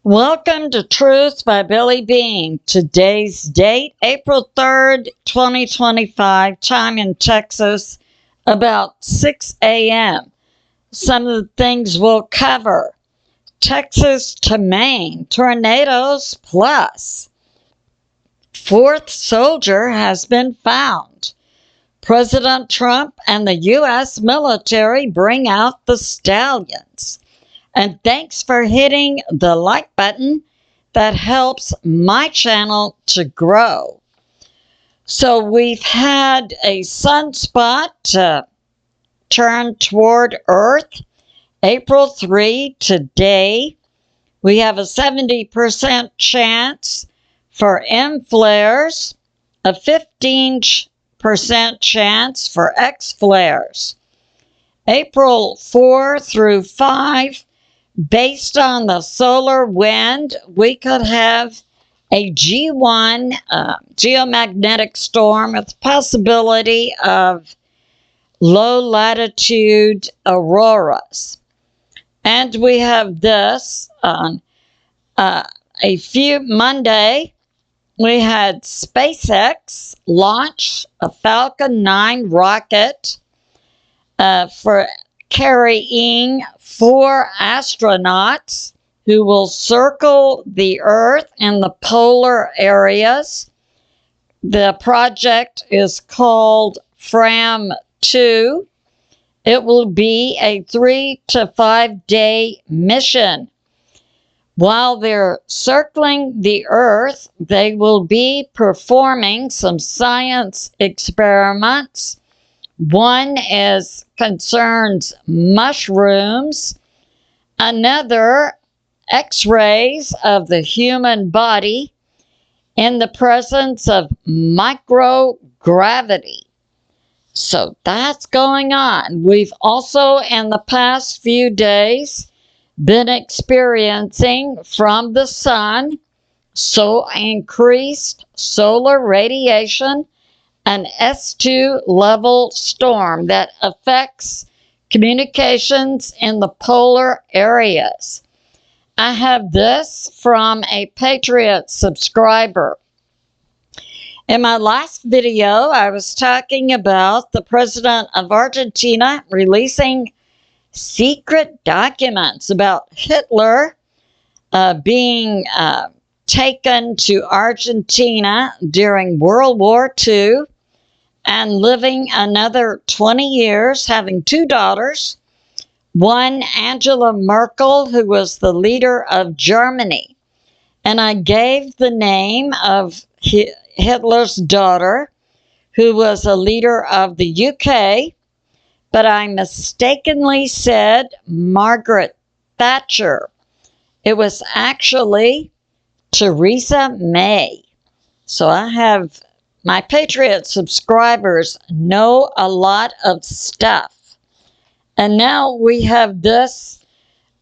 Welcome to Truth by Billie Beene. Today's date, April 3rd, 2025, time in Texas, about 6 a.m. Some of the things we'll cover: Texas to Maine, tornadoes plus. Fourth soldier has been found. President Trump and the U.S. military bring out the Stallions. And thanks for hitting the like button. That helps my channel to grow. So we've had a sunspot turn toward Earth. April 3 today. We have a 70% chance for M flares, a 15% chance for X flares. April 4 through 5. Based on the solar wind, we could have a G1 geomagnetic storm with possibility of low latitude auroras. And we have this on Monday. We had SpaceX launch a Falcon 9 rocket for carrying 4 astronauts who will circle the Earth in the polar areas. The project is called FRAM-2. It will be a 3 to 5 day mission. While they're circling the Earth, they will be performing some science experiments. One concerns mushrooms, another X-rays of the human body in the presence of microgravity. So that's going on. We've also in the past few days been experiencing from the sun increased solar radiation, an S2 level storm that affects communications in the polar areas. I have this from a Patriot subscriber. In my last video, I was talking about the president of Argentina releasing secret documents about Hitler being taken to Argentina during World War II. And living another 20 years, having 2 daughters. One, Angela Merkel, who was the leader of Germany. And I gave the name of Hitler's daughter, who was a leader of the UK, but I mistakenly said Margaret Thatcher. It was actually Theresa May. So I have... My Patriot subscribers know a lot of stuff. And now we have this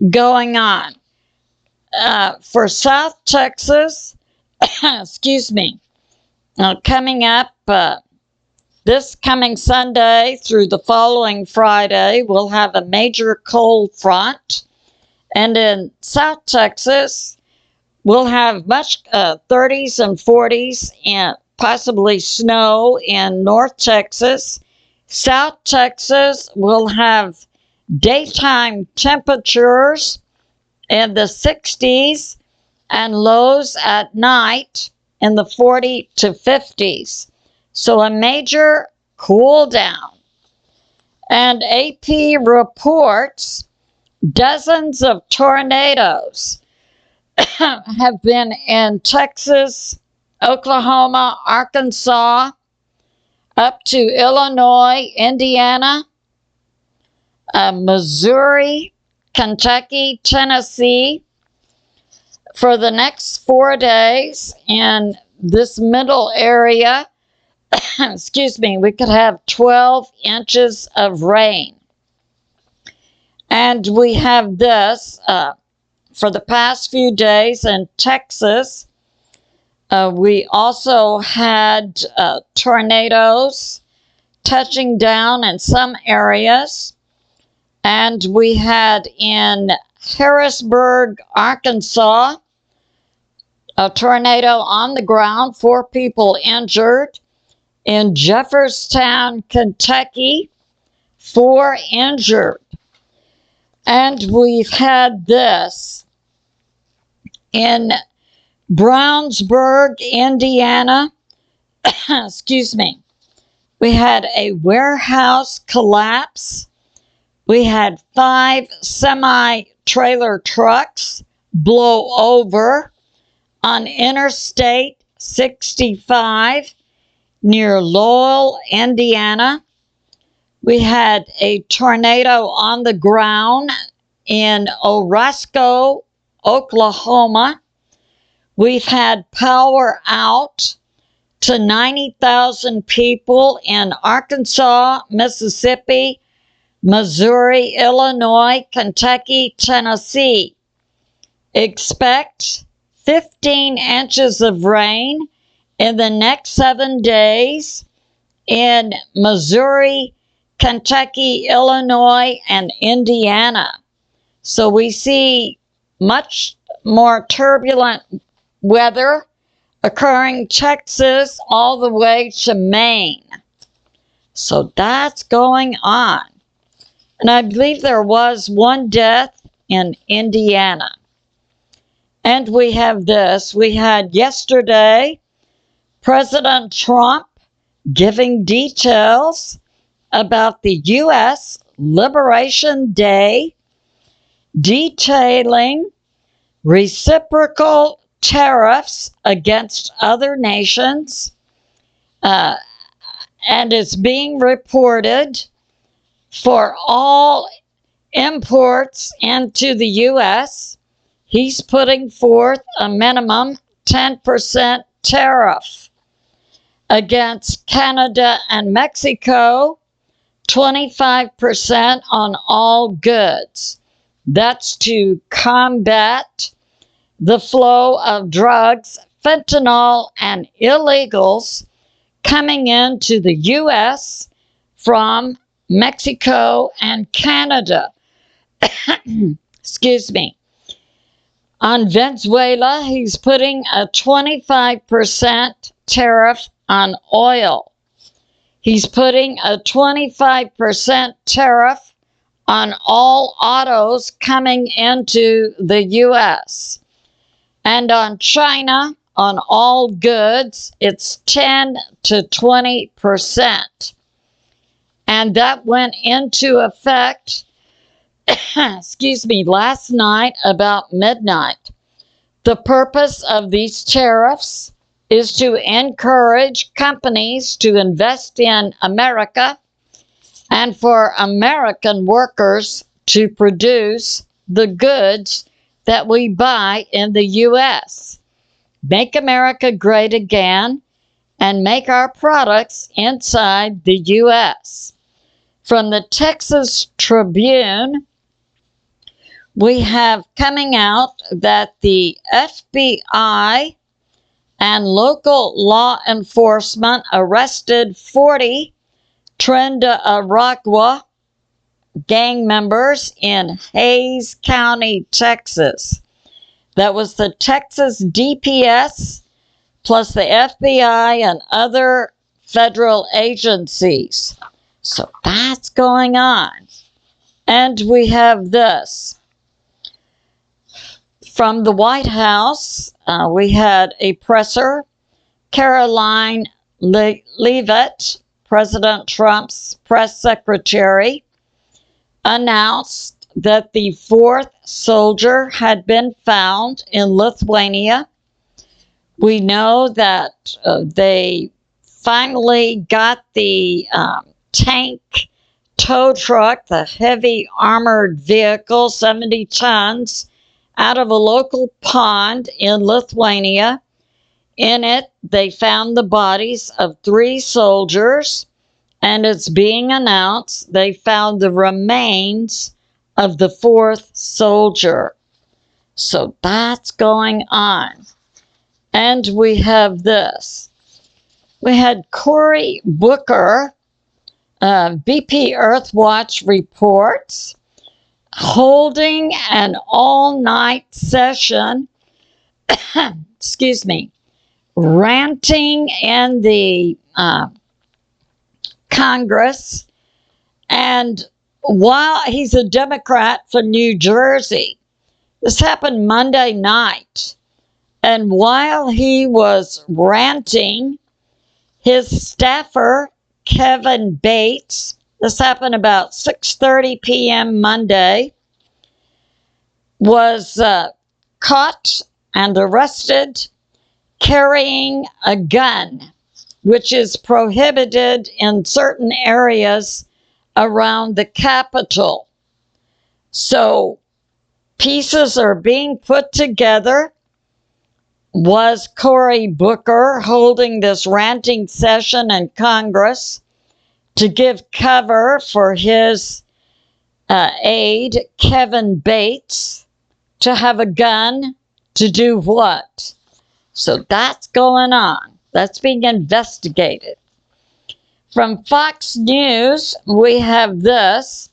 going on. For South Texas, coming up this coming Sunday through the following Friday, we'll have a major cold front. And in South Texas, we'll have much 30s and 40s and possibly snow in North Texas. South Texas will have daytime temperatures in the 60s and lows at night in the 40 to 50s. So a major cool down. And AP reports dozens of tornadoes have been in Texas, Oklahoma, Arkansas, up to Illinois, Indiana, Missouri, Kentucky, Tennessee. For the next 4 days in this middle area, we could have 12 inches of rain. And we have this for the past few days in Texas. We also had tornadoes touching down in some areas. And we had in Harrisburg, Arkansas, A tornado on the ground, 4 people injured. In Jefferson, Kentucky, 4 injured. And we've had this in Brownsburg, Indiana. Excuse me. We had a warehouse collapse. We had 5 semi-trailer trucks blow over on Interstate 65 near Lowell, Indiana. We had a tornado on the ground in Oroscoe, Oklahoma. We've had power out to 90,000 people in Arkansas, Mississippi, Missouri, Illinois, Kentucky, Tennessee. Expect 15 inches of rain in the next 7 days in Missouri, Kentucky, Illinois, and Indiana. So we see much more turbulent weather occurring Texas all the way to Maine. So that's going on. And I believe there was 1 death in Indiana. And we have this. We had yesterday President Trump giving details about the U.S. Liberation Day, detailing reciprocal tariffs against other nations, and it's being reported for all imports into the U.S. He's putting forth a minimum 10% tariff against Canada and Mexico, 25% on all goods. That's to combat the flow of drugs, fentanyl, and illegals coming into the U.S. from Mexico and Canada. Excuse me. On Venezuela, he's putting a 25% tariff on oil. He's putting a 25% tariff on all autos coming into the U.S. And on China, on all goods, it's 10 to 20%. And that went into effect, excuse me, last night about midnight. The purpose of these tariffs is to encourage companies to invest in America and for American workers to produce the goods that we buy in the U.S. Make America great again and make our products inside the U.S. From the Texas Tribune, we have coming out that the FBI and local law enforcement arrested 40 Trinidad gang members in Hays County, Texas. That was the Texas DPS plus the FBI and other federal agencies. So that's going on. And we have this. From the White House, we had a presser, Caroline Leavitt, President Trump's press secretary, announced that the 4th soldier had been found in Lithuania. We know that they finally got the tank tow truck, the heavy armored vehicle, 70 tons, out of a local pond in Lithuania. In it, they found the bodies of 3 soldiers, and it's being announced they found the remains of the 4th soldier. So that's going on. And we have this. We had Cory Booker, BP Earthwatch reports, holding an all-night session ranting in the Congress. And while he's a Democrat from New Jersey, this happened Monday night. And while he was ranting, his staffer, Kevin Bates, this happened about 6:30 p.m. Monday, was caught and arrested carrying a gun, which is prohibited in certain areas around the Capitol. So pieces are being put together. Was Cory Booker holding this ranting session in Congress to give cover for his aide, Kevin Bates, to have a gun to do what? So that's going on. That's being investigated. From Fox News, we have this,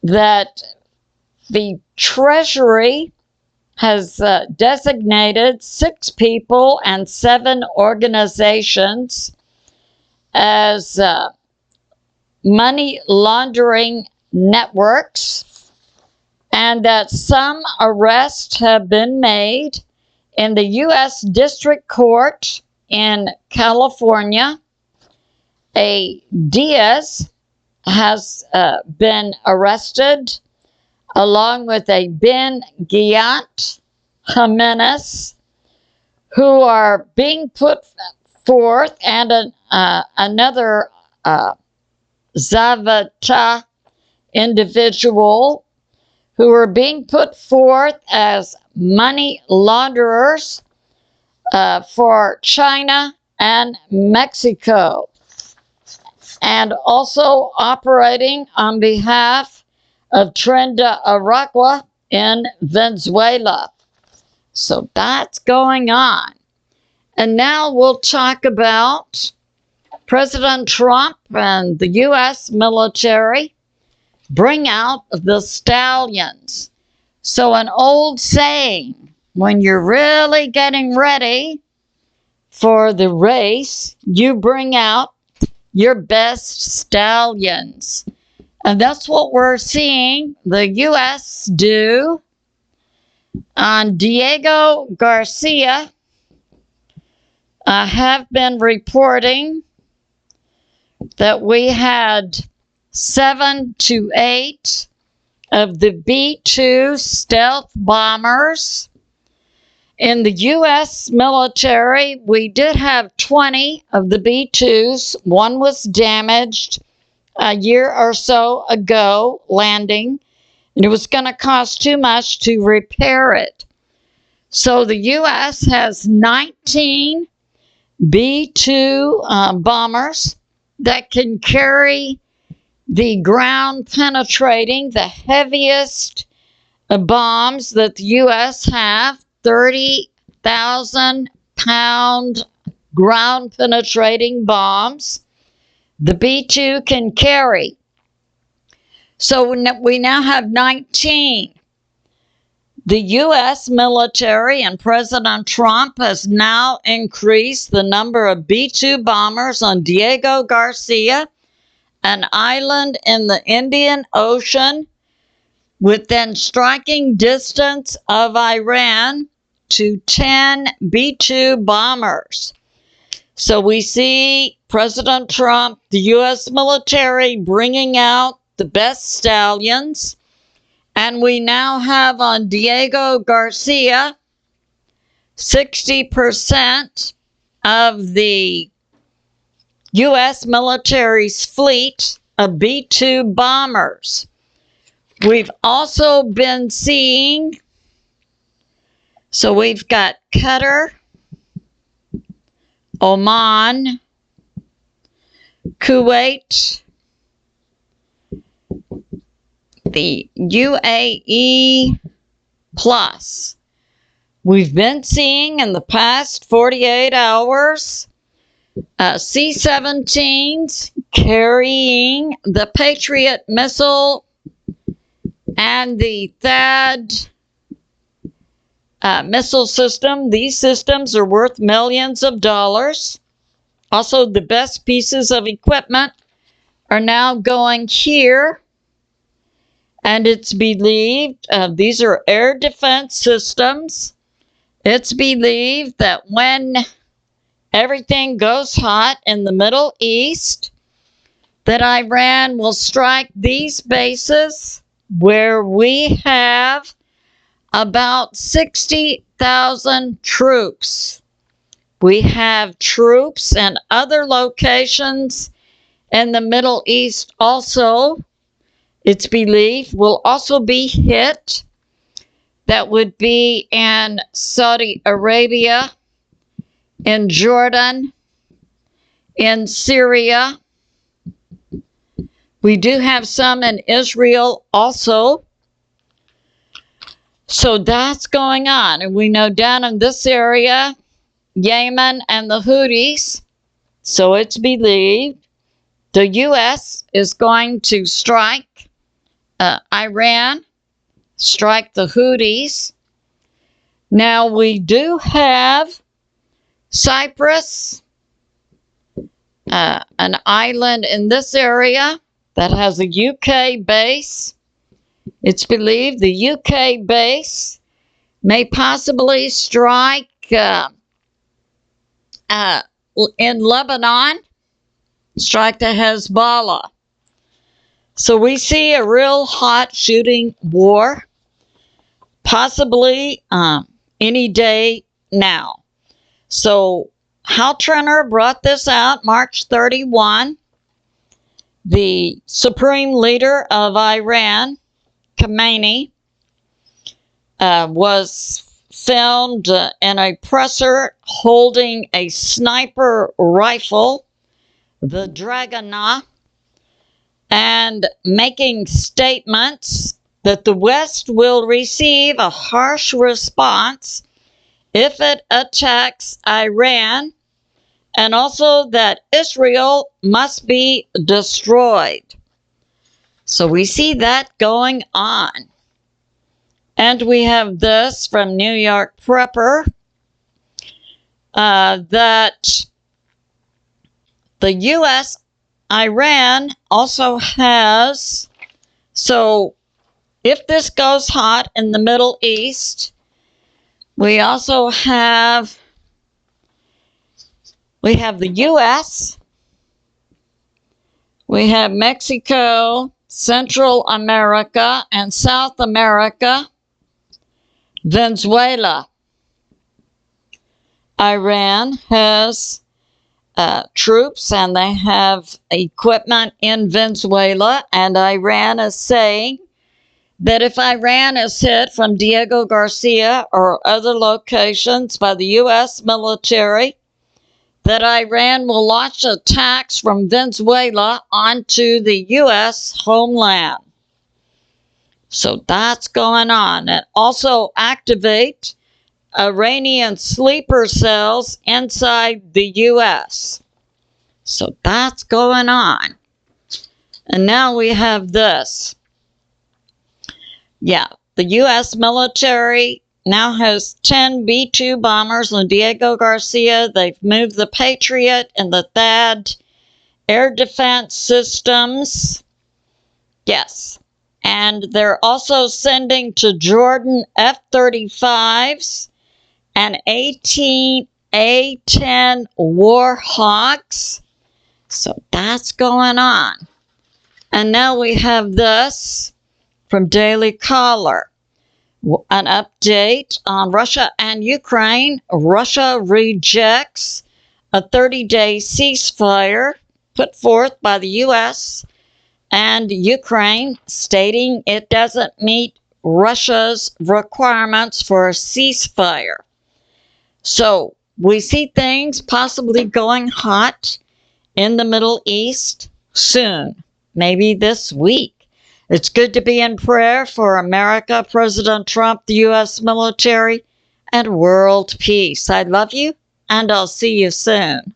that the Treasury has designated 6 people and 7 organizations as money laundering networks, and that some arrests have been made in the U.S. District Court in California. A Diaz has been arrested, along with a Ben Giat Jimenez, who are being put forth, and another Zavata individual, who are being put forth as money launderers for China and Mexico, and also operating on behalf of Trenda Aragua in Venezuela. So that's going on. And now we'll talk about President Trump and the U.S. military bring out the Stallions. So an old saying, when you're really getting ready for the race, you bring out your best stallions. And that's what we're seeing the U.S. do. On Diego Garcia, I have been reporting that we had 7 to 8 of the B-2 stealth bombers. In the U.S. military, we did have 20 of the B-2s. One was damaged a year or so ago landing, and it was going to cost too much to repair it. So the U.S. has 19 B-2 bombers that can carry the ground penetrating, the heaviest bombs that the U.S. have, 30,000 pound ground penetrating bombs. The B-2 can carry. So we now have 19. The U.S. military and President Trump has now increased the number of B-2 bombers on Diego Garcia, an island in the Indian Ocean within striking distance of Iran, to 10 B-2 bombers. So we see President Trump, the U.S. military, bringing out the best stallions. And we now have on Diego Garcia 60% of the U.S. military's fleet of B-2 bombers. We've also been seeing, so we've got Qatar, Oman, Kuwait, the UAE plus. We've been seeing in the past 48 hours C-17s carrying the Patriot missile and the THAAD missile system. These systems are worth millions of dollars. Also, the best pieces of equipment are now going here. And it's believed, these are air defense systems. It's believed that when everything goes hot in the Middle East, that Iran will strike these bases where we have about 60,000 troops. We have troops in other locations in the Middle East also. It's believed will also be hit. That would be in Saudi Arabia, in Jordan, in Syria. We do have some in Israel also. So that's going on. And we know down in this area, Yemen and the Houthis. So it's believed the U.S. is going to strike Iran, strike the Houthis. Now we do have Cyprus, an island in this area that has a UK base. It's believed the UK base may possibly strike in Lebanon, strike the Hezbollah. So we see a real hot shooting war, possibly any day now. So Hal Turner brought this out March 31. The supreme leader of Iran, Khamenei, was filmed in a presser holding a sniper rifle, the Dragonah, and making statements that the West will receive a harsh response if it attacks Iran, and also that Israel must be destroyed. So we see that going on. And we have this from New York Prepper, that the U.S. Iran also has, so if this goes hot in the Middle East, we also have, the U.S., we have Mexico, Central America, and South America, Venezuela. Iran has troops and they have equipment in Venezuela, and Iran is saying that if Iran is hit from Diego Garcia or other locations by the U.S. military, that Iran will launch attacks from Venezuela onto the U.S. homeland. So that's going on. And also activate Iranian sleeper cells inside the U.S. So that's going on. And now we have this. Yeah, the U.S. military now has 10 B-2 bombers on Diego Garcia. They've moved the Patriot and the THAAD air defense systems. Yes. And they're also sending to Jordan F-35s and A-10 Warhawks. So that's going on. And now we have this from Daily Caller. An update on Russia and Ukraine. Russia rejects a 30-day ceasefire put forth by the U.S. and Ukraine, stating it doesn't meet Russia's requirements for a ceasefire. So we see things possibly going hot in the Middle East soon, maybe this week. It's good to be in prayer for America, President Trump, the U.S. military, and world peace. I love you, and I'll see you soon.